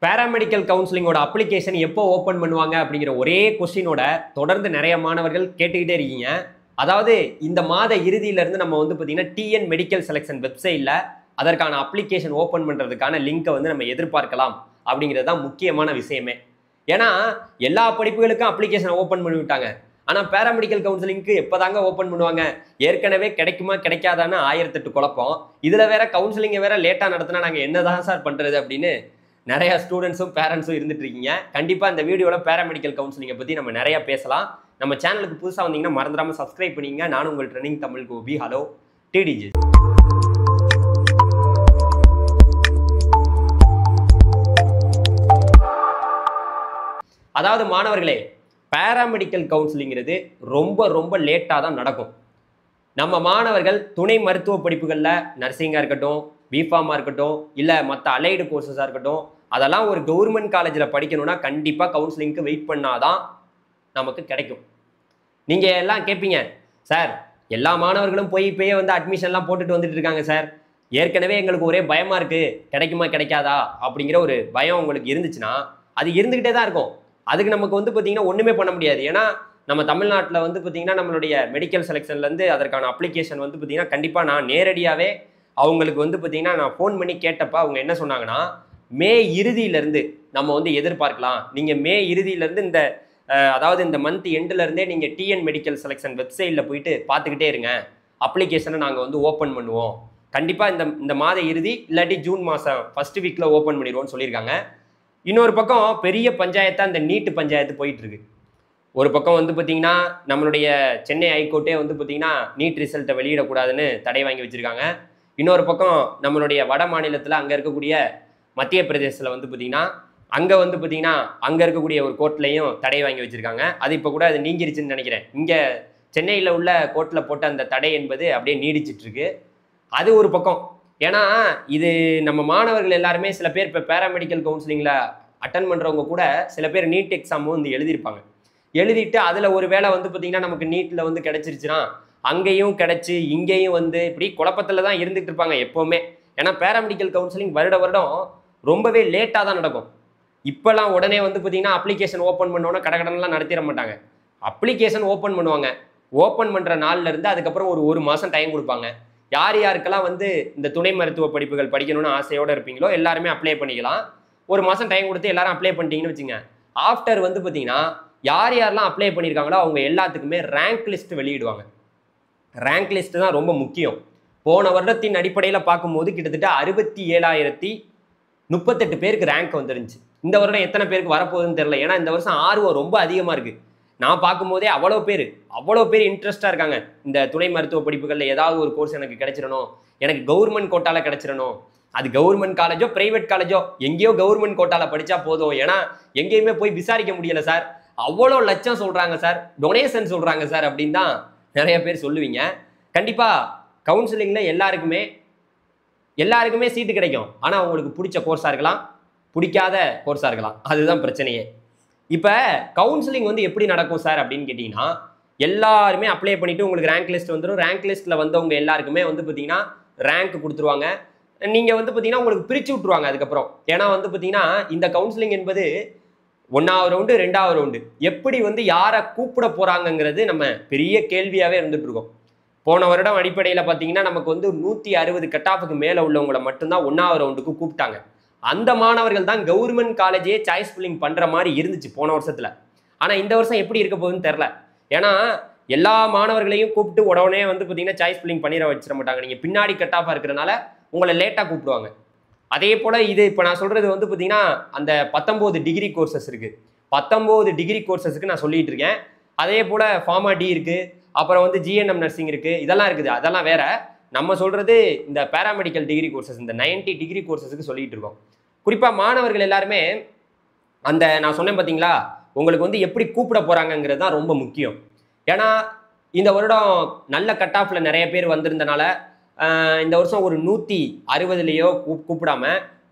Paramedical கவுன்சிலிங்கோட application எப்போ open பண்ணுவாங்க அப்படிங்கிற ஒரே கொஸ்டினோட தொடர்ந்து நிறைய மாணவர்கள் கேட்டுக்கிட்டே இருக்கீங்க. அதாவது இந்த மாத இறுதியிலிருந்து நம்ம வந்து பார்த்தீங்கன்னா டிஎன் மெடிக்கல் செலெக்ஷன் வெப்சைட்டில் அதற்கான அப்ளிகேஷன் ஓப்பன் பண்ணுறதுக்கான லிங்கை வந்து நம்ம எதிர்பார்க்கலாம் அப்படிங்கிறது தான் முக்கியமான விஷயமே. ஏன்னா எல்லா படிப்புகளுக்கும் அப்ளிகேஷன் ஓப்பன் பண்ணிவிட்டாங்க. ஆனால் பேராமெடிக்கல் கவுன்சிலிங்க்கு எப்போதாங்க ஓப்பன் பண்ணுவாங்க? ஏற்கனவே கிடைக்குமா கிடைக்காதான்னு 1008 குழப்பம். இதில் வேற கவுன்சிலிங்கை வேற லேட்டாக நடத்தினா நாங்கள் என்ன தான் சார் பண்ணுறது அப்படின்னு நிறைய ஸ்டூடெண்ட்ஸும் பேரண்ட்ஸும் இருந்துட்டு இருக்கீங்க. கண்டிப்பாக இந்த வீடியோவில் பேராமெடிக்கல் கவுன்சிலிங்கை பற்றி நம்ம நிறையா பேசலாம். நம்ம சேனலுக்கு புதுசாக வந்தீங்கன்னா மறந்துடாமல் சப்ஸ்கிரைப் பண்ணிங்க. நானும் உங்கள் ட்ரெனிங் தமிழ் கோபி. ஹலோ டிடிஜி. அதாவது மாணவர்களே, பேராமெடிக்கல் கவுன்சிலிங்கிறது ரொம்ப லேட்டாக தான் நடக்கும். நம்ம மாணவர்கள் துணை மருத்துவ படிப்புகளில் நர்சிங்காக இருக்கட்டும், பிஃபார்மாக இருக்கட்டும், இல்லை மற்ற அலைடு கோர்சஸாக இருக்கட்டும், அதெல்லாம் ஒரு கவர்மெண்ட் காலேஜில் படிக்கணும்னா கண்டிப்பாக கவுன்சிலிங்க்கு வெயிட் பண்ணாதான் நமக்கு கிடைக்கும். நீங்கள் எல்லாம் கேட்பீங்க, சார் எல்லா மாணவர்களும் போய் இப்போயே வந்து அட்மிஷன்லாம் போட்டுட்டு வந்துட்டு இருக்காங்க சார், ஏற்கனவே எங்களுக்கு ஒரே பயமாக இருக்குது, கிடைக்குமா கிடைக்காதா அப்படிங்கிற ஒரு பயம் உங்களுக்கு இருந்துச்சுன்னா அது இருந்துக்கிட்டே தான் இருக்கும். அதுக்கு நமக்கு வந்து பார்த்தீங்கன்னா ஒன்றுமே பண்ண முடியாது. ஏன்னா நம்ம தமிழ்நாட்டில் வந்து பார்த்தீங்கன்னா நம்மளுடைய மெடிக்கல் செலெக்ஷன்லேருந்து அதற்கான அப்ளிகேஷன் வந்து பார்த்தீங்கன்னா கண்டிப்பாக நான் நேரடியாகவே அவங்களுக்கு வந்து பார்த்தீங்கன்னா நான் ஃபோன் பண்ணி கேட்டப்போ அவங்க என்ன சொன்னாங்கன்னா, மே இறுதியிலேருந்து நம்ம வந்து எதிர்பார்க்கலாம். நீங்கள் மே இறுதியிலேருந்து அதாவது இந்த மந்த் எண்டுலேருந்தே நீங்கள் டிஎன் மெடிக்கல் செலெக்ஷன் வெப்சைட்டில் போயிட்டு பார்த்துக்கிட்டே இருங்க, அப்ளிகேஷனை நாங்கள் வந்து ஓப்பன் பண்ணுவோம். கண்டிப்பாக இந்த மாத இறுதி இல்லாட்டி ஜூன் மாதம் ஃபர்ஸ்ட் வீக்கில் ஓப்பன் பண்ணிடுவோம்னு சொல்லியிருக்காங்க. இன்னொரு பக்கம் பெரிய பஞ்சாயத்தாக இந்த நீட்டு பஞ்சாயத்து போயிட்டு இருக்கு. ஒரு பக்கம் வந்து பார்த்தீங்கன்னா நம்மளுடைய சென்னை ஹைகோர்ட்டே வந்து பார்த்தீங்கன்னா நீட் ரிசல்ட்டை வெளியிடக்கூடாதுன்னு தடை வாங்கி வச்சுருக்காங்க. இன்னொரு பக்கம் நம்மளுடைய வட மாநிலத்தில் அங்கே இருக்கக்கூடிய மத்திய பிரதேசத்தில் வந்து பார்த்தீங்கன்னா அங்கே வந்து பார்த்தீங்கன்னா அங்கே இருக்கக்கூடிய ஒரு கோர்ட்லையும் தடை வாங்கி வச்சுருக்காங்க. அது இப்போ கூட அது நீங்கிருச்சுன்னு நினைக்கிறேன். இங்கே சென்னையில் உள்ள கோர்ட்டில் போட்ட அந்த தடை என்பது அப்படியே நீடிச்சிட்ருக்கு. அது ஒரு பக்கம். ஏன்னா இது நம்ம மாணவர்கள் எல்லாருமே சில பேர் இப்போ பேராமெடிக்கல் கவுன்சிலிங்கில் அட்டன் பண்ணுறவங்க கூட சில பேர் நீட் எக்ஸாமும் வந்து எழுதியிருப்பாங்க. எழுதிட்டு அதில் ஒரு வேளை வந்து பார்த்தீங்கன்னா நமக்கு நீட்டில் வந்து கிடச்சிருச்சுன்னா அங்கேயும் கிடச்சி இங்கேயும் வந்து இப்படி குழப்பத்தில் தான் இருந்துகிட்டு இருப்பாங்க எப்போவுமே. ஏன்னா பேராமெடிக்கல் கவுன்சிலிங் வருடம் ரொம்பவே லேட்டாக தான் நடக்கும். இப்போல்லாம் உடனே வந்து பார்த்தீங்கன்னா அப்ளிகேஷன் ஓப்பன் பண்ணோன்னா கடகடனெலாம் நடத்திட மாட்டாங்க. அப்ளிகேஷன் ஓப்பன் பண்ணுவாங்க. ஓப்பன் பண்ணுற நாள்லேருந்து அதுக்கப்புறம் ஒரு மாதம் டைம் கொடுப்பாங்க. யார் யாருக்கெல்லாம் வந்து இந்த துணை மருத்துவ படிப்புகள் படிக்கணும்னு ஆசையோடு இருப்பீங்களோ எல்லாருமே அப்ளை பண்ணிக்கலாம். ஒரு மாதம் டைம் கொடுத்து எல்லாரும் அப்ளை பண்ணிட்டீங்கன்னு வச்சுங்க. ஆஃப்டர் வந்து பார்த்தீங்கன்னா யார் யாரெல்லாம் அப்ளை பண்ணியிருக்காங்களோ அவங்க எல்லாத்துக்குமே ரேங்க் லிஸ்ட் வெளியிடுவாங்க. ரேங்க் லிஸ்ட் தான் ரொம்ப முக்கியம். போன வருடத்தின் அடிப்படையில் பார்க்கும்போது கிட்டத்தட்ட 67,038 பேருக்கு ரேங்க் வந்துருந்துச்சு. இந்த வருடம் எத்தனை பேருக்கு வரப்போகுதுன்னு தெரியல. ஏன்னா இந்த வருஷம் ஆர்வம் ரொம்ப அதிகமாக இருக்குது. நான் பார்க்கும்போதே அவ்வளோ பேர் இன்ட்ரெஸ்டாக இருக்காங்க. இந்த துணை மருத்துவ படிப்புகளில் ஏதாவது ஒரு கோர்ஸ் எனக்கு கிடைச்சிடணும், எனக்கு கவர்மெண்ட் கோட்டாவில் கிடைச்சிடணும். அது கவர்மெண்ட் காலேஜோ பிரைவேட் காலேஜோ எங்கேயோ கவர்மெண்ட் கோட்டாவில் படித்தா போதும். ஏன்னா எங்கேயுமே போய் விசாரிக்க முடியலை சார், அவ்வளோ லட்சம் சொல்கிறாங்க சார், டொனேஷன் சொல்கிறாங்க சார் அப்படின்னு தான் நிறைய பேர் சொல்லுவீங்க. கண்டிப்பாக கவுன்சிலிங்கில் எல்லாருக்குமே சீட்டு கிடைக்கும். ஆனால் உங்களுக்கு பிடிச்ச கோர்ஸாக இருக்கலாம், பிடிக்காத கோர்ஸாக இருக்கலாம். அதுதான் பிரச்சனையே. இப்போ கவுன்சிலிங் வந்து எப்படி நடக்கும் சார் அப்படின்னு கேட்டிங்கன்னா, எல்லாருமே அப்ளை பண்ணிவிட்டு உங்களுக்கு ரேங்க் லிஸ்ட் வந்துடும். ரேங்க் லிஸ்ட்டில் வந்தவங்க எல்லாருக்குமே வந்து பார்த்தீங்கன்னா ரேங்க் கொடுத்துருவாங்க. நீங்கள் வந்து பார்த்தீங்கன்னா உங்களுக்கு பிரித்து விட்ருவாங்க அதுக்கப்புறம். ஏன்னா வந்து பார்த்தீங்கன்னா இந்த கவுன்சிலிங் என்பது 1வது ரவுண்டு 2வது ரவுண்டு எப்படி வந்து யாரை கூப்பிட போகிறாங்கங்கிறது நம்ம பெரிய கேள்வியாகவே இருந்துட்டு இருக்கோம். போன வருடம் அடிப்படையில் பார்த்தீங்கன்னா நமக்கு வந்து 160 கட் ஆஃபுக்கு மேலே உள்ளவங்களை மட்டும்தான் 1வது ரவுண்டுக்கு கூப்பிட்டாங்க. அந்த மாணவர்கள் தான் கவர்மெண்ட் காலேஜே சாய்ஸ் ஃபில்லிங் பண்ணுற மாதிரி இருந்துச்சு போன வருஷத்தில். ஆனால் இந்த வருஷம் எப்படி இருக்க போகுதுன்னு தெரில. ஏன்னா எல்லா மாணவர்களையும் கூப்பிட்டு உடனே வந்து பார்த்தீங்கன்னா சாய்ஸ் ஃபில்லிங் பண்ணிட வச்சிட மாட்டாங்க. நீங்கள் பின்னாடி கட் ஆஃபாக இருக்கிறனால உங்களை லேட்டாக கூப்பிடுவாங்க. அதே போல் இது இப்போ நான் சொல்கிறது வந்து பார்த்தீங்கன்னா அந்த 19 டிகிரி கோர்சஸ் இருக்குது. 19 டிகிரி கோர்சஸுக்கு நான் சொல்லிகிட்டு இருக்கேன். அதே போல் ஃபார்மா டி இருக்குது, அப்புறம் வந்து ஜிஎன்எம் நர்சிங் இருக்குது, இதெல்லாம் இருக்குது. அதெல்லாம் வேற. நம்ம சொல்கிறது இந்த பேராமெடிக்கல் டிகிரி கோர்சஸ், இந்த 90 டிகிரி கோர்சஸுக்கு சொல்லிகிட்டு இருக்கோம். குறிப்பாக மாணவர்கள் எல்லாருமே அந்த நான் சொன்னேன் பார்த்தீங்களா, உங்களுக்கு வந்து எப்படி கூப்பிட போகிறாங்கங்கிறது தான் ரொம்ப முக்கியம். ஏன்னா இந்த வருடம் நல்ல கட் ஆஃபில் நிறைய பேர் வந்திருந்தனால இந்த வருஷம் ஒரு 160லேயோ கூப்பிடாம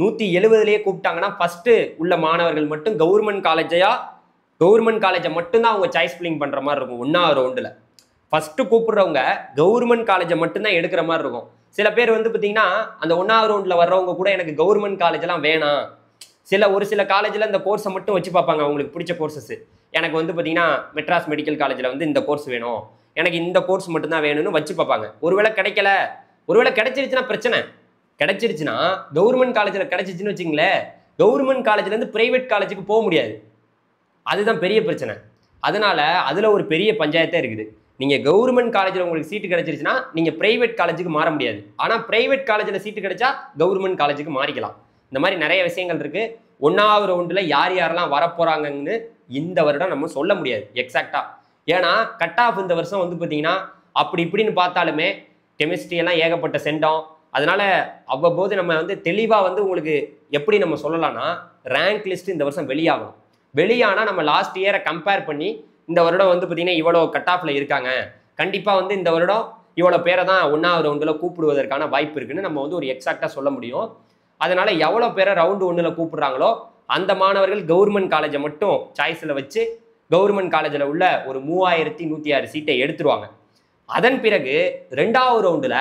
170லேயே கூப்பிட்டாங்கன்னா ஃபஸ்ட்டு உள்ள மாணவர்கள் மட்டும் கவர்மெண்ட் காலேஜை மட்டும்தான் அவங்க சாய்ஸ் ஃபில்லிங் பண்ணுற மாதிரி இருக்கும். 1வது ரவுண்டில் ஃபஸ்ட்டு கூப்பிடுறவங்க கவர்மெண்ட் காலேஜை மட்டும்தான் எடுக்கிற மாதிரி இருக்கும். சில பேர் வந்து பார்த்தீங்கன்னா அந்த 1வது ரவுண்டில் வர்றவங்க கூட எனக்கு கவர்மெண்ட் காலேஜெல்லாம் வேணாம், ஒரு சில காலேஜில் இந்த கோர்ஸை மட்டும் வச்சு பார்ப்பாங்க, அவங்களுக்கு பிடிச்ச கோர்சஸ். எனக்கு வந்து பார்த்தீங்கன்னா மெட்ராஸ் மெடிக்கல் காலேஜில் வந்து இந்த கோர்ஸ் வேணும், எனக்கு இந்த கோர்ஸ் மட்டும்தான் வேணும்னு வச்சு பார்ப்பாங்க. ஒருவேளை கிடைக்கல, ஒருவேளை கிடைச்சிருச்சுன்னா பிரச்சனை. கிடைச்சிருச்சுன்னா கவர்மெண்ட் காலேஜில் கிடைச்சிச்சுன்னு வச்சுங்களேன், கவர்மெண்ட் காலேஜ்லேருந்து பிரைவேட் காலேஜுக்கு போக முடியாது. அதுதான் பெரிய பிரச்சனை. அதனால அதில் ஒரு பெரிய பஞ்சாயத்தே இருக்குது. நீங்கள் கவர்மெண்ட் காலேஜில் உங்களுக்கு சீட்டு கிடைச்சிருச்சுன்னா நீங்கள் பிரைவேட் காலேஜுக்கு மாற முடியாது. ஆனால் பிரைவேட் காலேஜில் சீட்டு கிடைச்சா கவர்மெண்ட் காலேஜுக்கு மாறிக்கலாம். இந்த மாதிரி நிறைய விஷயங்கள் இருக்குது. 1வது ரவுண்டில் யார் யாரெல்லாம் வரப்போகிறாங்கன்னு இந்த வருடம் நம்ம சொல்ல முடியாது எக்ஸாக்டாக. ஏன்னா கட் ஆஃப் இந்த வருஷம் வந்து பார்த்தீங்கன்னா அப்படி இப்படின்னு பார்த்தாலுமே கெமிஸ்ட்ரி எல்லாம் ஏகப்பட்ட சென்டம். அதனால அவ்வப்போது நம்ம வந்து தெளிவாக வந்து உங்களுக்கு எப்படி நம்ம சொல்லலாம்னா, ரேங்க் லிஸ்ட் இந்த வருஷம் வெளியாகும். வெளியானால் நம்ம லாஸ்ட் இயரை கம்பேர் பண்ணி இந்த வருடம் வந்து பார்த்தீங்கன்னா இவ்வளோ கட் ஆஃப்ல இருக்காங்க, கண்டிப்பாக வந்து இந்த வருடம் இவ்வளோ பேரை தான் 1வது ரவுண்டில் கூப்பிடுவதற்கான வாய்ப்பு இருக்குன்னு நம்ம வந்து ஒரு எக்ஸாக்டாக சொல்ல முடியும். அதனால எவ்வளோ பேரை ரவுண்டு 1ல் கூப்பிடுறாங்களோ அந்த மாணவர்கள் கவர்மெண்ட் காலேஜை மட்டும் சாய்ஸில் வச்சு கவர்மெண்ட் காலேஜில் உள்ள ஒரு 3106 சீட்டை எடுத்துருவாங்க. அதன் பிறகு 2வது ரவுண்டில்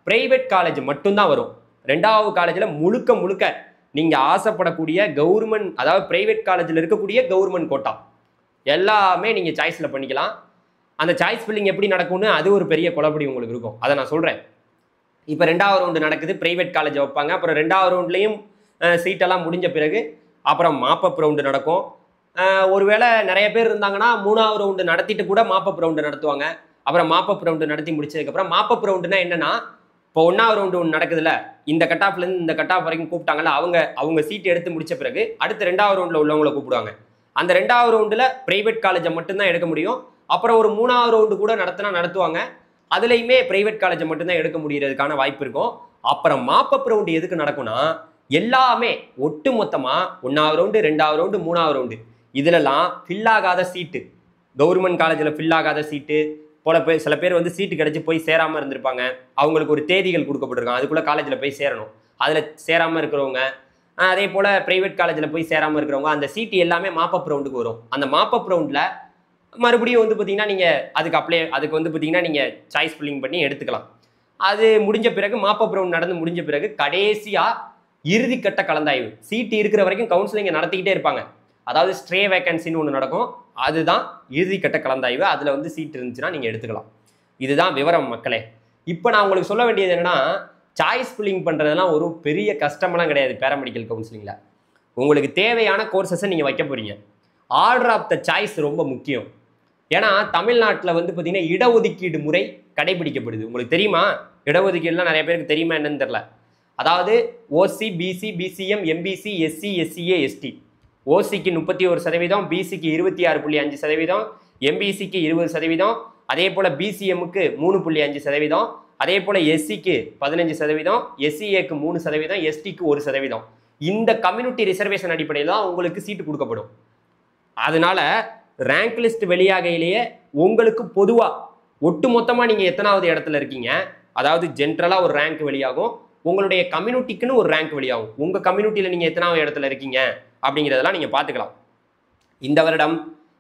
பிரைவேட் காலேஜ் மட்டும்தான் வரும். 2வது காலேஜில் முழுக்க முழுக்க நீங்கள் ஆசைப்படக்கூடிய கவர்மெண்ட், அதாவது பிரைவேட் காலேஜில் இருக்கக்கூடிய கவர்மெண்ட் கோட்டா எல்லாமே நீங்கள் சாய்ஸில் பண்ணிக்கலாம். அந்த சாய்ஸ் ஃபில்லிங் எப்படி நடக்கும்னு அது ஒரு பெரிய குழப்படி உங்களுக்கு இருக்கும். அதை நான் சொல்கிறேன். இப்போ 2வது ரவுண்டு நடக்குது, பிரைவேட் காலேஜை வைப்பாங்க. அப்புறம் 2வது ரவுண்ட்லேயும் சீட்டெல்லாம் முடிஞ்ச பிறகு அப்புறம் மாப்பப் ரவுண்டு நடக்கும். ஒருவேளை நிறைய பேர் இருந்தாங்கன்னா 3வது ரவுண்டு நடத்திட்டு கூட மாப்பப் ரவுண்டு நடத்துவாங்க. அப்புறம் மாப்பப் ரவுண்டு நடத்தி முடிச்சதுக்கப்புறம் மாப்பப் ரவுண்டுனா என்னன்னா, இப்போ 1வது ரவுண்டு ஒன்று நடக்குதுல்ல, இந்த கட் ஆஃப்லேருந்து இந்த கட் ஆஃப் வரைக்கும் கூப்பிட்டாங்கல்ல, அவங்க சீட் எடுத்து முடிச்ச பிறகு அடுத்து 2வது ரவுண்டில் உள்ளவங்களை கூப்பிடுவாங்க. அந்த 2வது ரவுண்டில் பிரைவேட் காலேஜை மட்டும்தான் எடுக்க முடியும். அப்புறம் ஒரு 3வது ரவுண்டு கூட நடத்துவாங்க. அதுலேயுமே பிரைவேட் காலேஜை மட்டும்தான் எடுக்க முடியறதுக்கான வாய்ப்பு இருக்கும். அப்புறம் மாப்பப் ரவுண்டு எதுக்கு நடக்கும்னா, எல்லாமே ஒட்டு மொத்தமாக 1வது ரவுண்டு 2வது ரவுண்டு 3வது ரவுண்டு இதிலெல்லாம் ஃபில் ஆகாத சீட்டு, கவர்மெண்ட் காலேஜில் ஃபில் ஆகாத சீட்டு போல சில பேர் வந்து சீட்டு கிடைச்சி போய் சேராமல் இருந்திருப்பாங்க. அவங்களுக்கு ஒரு தேதிகள் கொடுக்கப்பட்டிருக்காங்க, அதுக்குள்ளே காலேஜில் போய் சேரணும். அதில் சேராமல் இருக்கிறவங்க, அதே போல் ப்ரைவேட் காலேஜில் போய் சேராமல் இருக்கிறவங்க, அந்த சீட்டு எல்லாமே மாப்பப் ரவுண்டுக்கு வரும். அந்த மாப்பப் ரவுண்டில் மறுபடியும் வந்து பார்த்தீங்கன்னா நீங்கள் அதுக்கு வந்து பார்த்தீங்கன்னா நீங்கள் சாய்ஸ் ஃபில்லிங் பண்ணி எடுத்துக்கலாம். அது முடிஞ்ச பிறகு மாப்பப் ரவுண்ட் நடந்து முடிஞ்ச பிறகு கடைசியாக இறுதிக்கட்ட கலந்தாய்வு, சீட்டு இருக்கிற வரைக்கும் கவுன்சிலிங்கை நடத்திக்கிட்டே இருப்பாங்க. அதாவது ஸ்ட்ரே வேகன்சின்னு ஒன்று நடக்கும், அதுதான் இறுதிக்கட்ட கலந்தாய்வு. அதில் வந்து சீட் இருந்துச்சுன்னா நீங்கள் எடுத்துக்கலாம். இதுதான் விவரம் மக்களே. இப்போ நான் உங்களுக்கு சொல்ல வேண்டியது என்னன்னா, சாய்ஸ் ஃபில்லிங் பண்ணுறதுலாம் ஒரு பெரிய கஷ்டமெல்லாம் கிடையாது. பேராமெடிக்கல் கவுன்சிலிங்கில் உங்களுக்கு தேவையான கோர்சஸை நீங்கள் வைக்க போகிறீங்க. ஆர்டர் ஆஃப் த சாய்ஸ் ரொம்ப முக்கியம். ஏன்னா தமிழ்நாட்டில் வந்து பார்த்தீங்கன்னா இடஒதுக்கீடு முறை கடைபிடிக்கப்படுது. உங்களுக்கு தெரியுமா? இடஒதுக்கீடுலாம் நிறைய பேருக்கு தெரியுமா என்னன்னு தெரியல. அதாவது OC, BC, BCM, MBC, SC, SCA, ST. ஓசிக்கு 31%, பிசிக்கு 26.5%, எம்பிசிக்கு 20%, அதே போல் பிசிஎம்முக்கு 3.5%, அதே போல் எஸ்சிக்கு 15%, எஸ்சிஏக்கு 3%, எஸ்டிக்கு 1%. இந்த கம்யூனிட்டி ரிசர்வேஷன் அடிப்படையில் தான் உங்களுக்கு சீட்டு கொடுக்கப்படும். அதனால ரேங்க் லிஸ்ட் வெளியாகையிலேயே உங்களுக்கு பொதுவாக ஒட்டு மொத்தமாக நீங்கள் எத்தனாவது இடத்துல இருக்கீங்க, அதாவது ஜென்ரலாக ஒரு ரேங்க் வெளியாகும், உங்களுடைய கம்யூனிட்டிக்குன்னு ஒரு ரேங்க் வெளியாகும். உங்கள் கம்யூனிட்டியில் நீங்கள் எத்தனாவது இடத்துல இருக்கீங்க அப்படிங்கிறதெல்லாம் நீங்கள் பார்த்துக்கலாம். இந்த வருடம்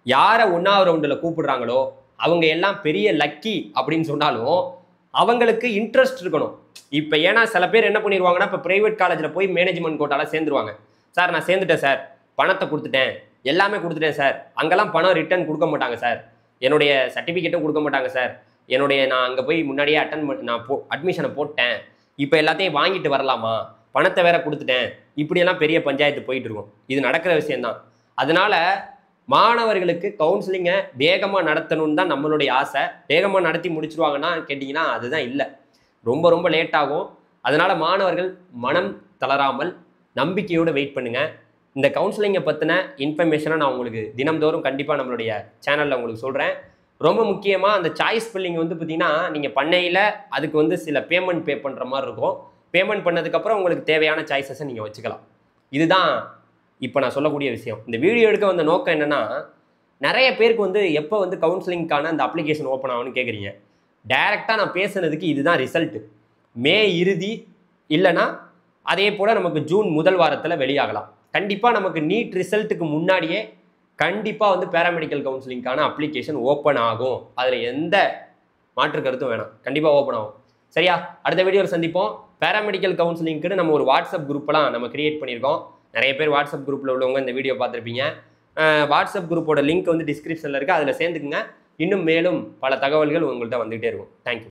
யாரை 1வது ரவுண்டில் கூப்பிடுறாங்களோ அவங்க எல்லாம் பெரிய லக்கி அப்படின்னு சொன்னாலும் அவங்களுக்கு இன்ட்ரெஸ்ட் இருக்கணும். இப்போ ஏன்னா சில பேர் என்ன பண்ணிடுவாங்கன்னா, இப்போ ப்ரைவேட் காலேஜில் போய் மேனேஜ்மெண்ட் கோட்டால சேர்ந்துருவாங்க. சார் நான் சேர்ந்துட்டேன் சார், பணத்தை கொடுத்துட்டேன், எல்லாமே கொடுத்துட்டேன் சார், அங்கெல்லாம் பணம் ரிட்டர்ன் கொடுக்க மாட்டாங்க சார், என்னுடைய சர்டிஃபிகேட்டும் கொடுக்க மாட்டாங்க சார், நான் அங்கே போய் முன்னாடியே அட்மிஷனை போட்டேன், இப்போ எல்லாத்தையும் வாங்கிட்டு வரலாமா, பணத்தை வேற கொடுத்துட்டேன், இப்படியெல்லாம் பெரிய பஞ்சாயத்து போயிட்டு இருக்கும். இது நடக்கிற விஷயம்தான். அதனால மாணவர்களுக்கு கவுன்சிலிங்கை வேகமாக நடத்தணும்னு தான் நம்மளுடைய ஆசை. வேகமாக நடத்தி முடிச்சிருவாங்கன்னா கேட்டிங்கன்னா அதுதான் இல்லை, ரொம்ப ரொம்ப லேட் ஆகும். அதனால் மாணவர்கள் மனம் தளராமல் நம்பிக்கையோடு வெயிட் பண்ணுங்கள். இந்த கவுன்சிலிங்கை பற்றின இன்ஃபர்மேஷனை நான் உங்களுக்கு தினம்தோறும் கண்டிப்பாக நம்மளுடைய சேனலில் உங்களுக்கு சொல்கிறேன். ரொம்ப முக்கியமாக அந்த சாய்ஸ் ஃபில்லிங் வந்து பார்த்திங்கன்னா நீங்கள் பண்ணையில் அதுக்கு வந்து சில பேமெண்ட் பே பண்ணுற மாதிரி இருக்கும். பேமெண்ட் பண்ணதுக்கப்புறம் உங்களுக்கு தேவையான சாய்ஸஸை நீங்கள் வச்சுக்கலாம். இதுதான் இப்போ நான் சொல்லக்கூடிய விஷயம். இந்த வீடியோ எடுக்க வந்த நோக்கம் என்னென்னா, நிறைய பேருக்கு வந்து எப்போ வந்து கவுன்சிலிங்க்கான அந்த அப்ளிகேஷன் ஓப்பன் ஆகும்னு கேட்குறீங்க. டைரெக்டாக நான் பேசுனதுக்கு இதுதான் ரிசல்ட்டு. மே இறுதி இல்லைன்னா அதே போல் நமக்கு ஜூன் முதல் வாரத்தில் வெளியாகலாம். கண்டிப்பாக நமக்கு நீட் ரிசல்ட்டுக்கு முன்னாடியே கண்டிப்பாக வந்து பேராமெடிக்கல் கவுன்சிலிங்க்கான அப்ளிகேஷன் ஓப்பன் ஆகும். அதில் எந்த மாற்று கருத்தும் வேணாம், கண்டிப்பாக ஓப்பன் ஆகும். சரியா? அடுத்த வீடியோவில் சந்திப்போம். பேராமெடிக்கல் கவுன்சிலிங்க்குன்னு நம்ம ஒரு வாட்ஸ்அப் குரூப்பெல்லாம் நம்ம கிரியேட் பண்ணியிருக்கோம். நிறைய பேர் வாட்ஸ்அப் குரூப்பில் உள்ளவங்க இந்த வீடியோ பார்த்துருப்பீங்க. வாட்ஸ்அப் குரூப்போட லிங்க் வந்து டிஸ்கிரிப்ஷனில் இருக்குது, அதில் சேர்ந்துக்குங்க. இன்னும் மேலும் பல தகவல்கள் உங்கள்கிட்ட வந்துகிட்டே இருக்கும். தேங்க்யூ.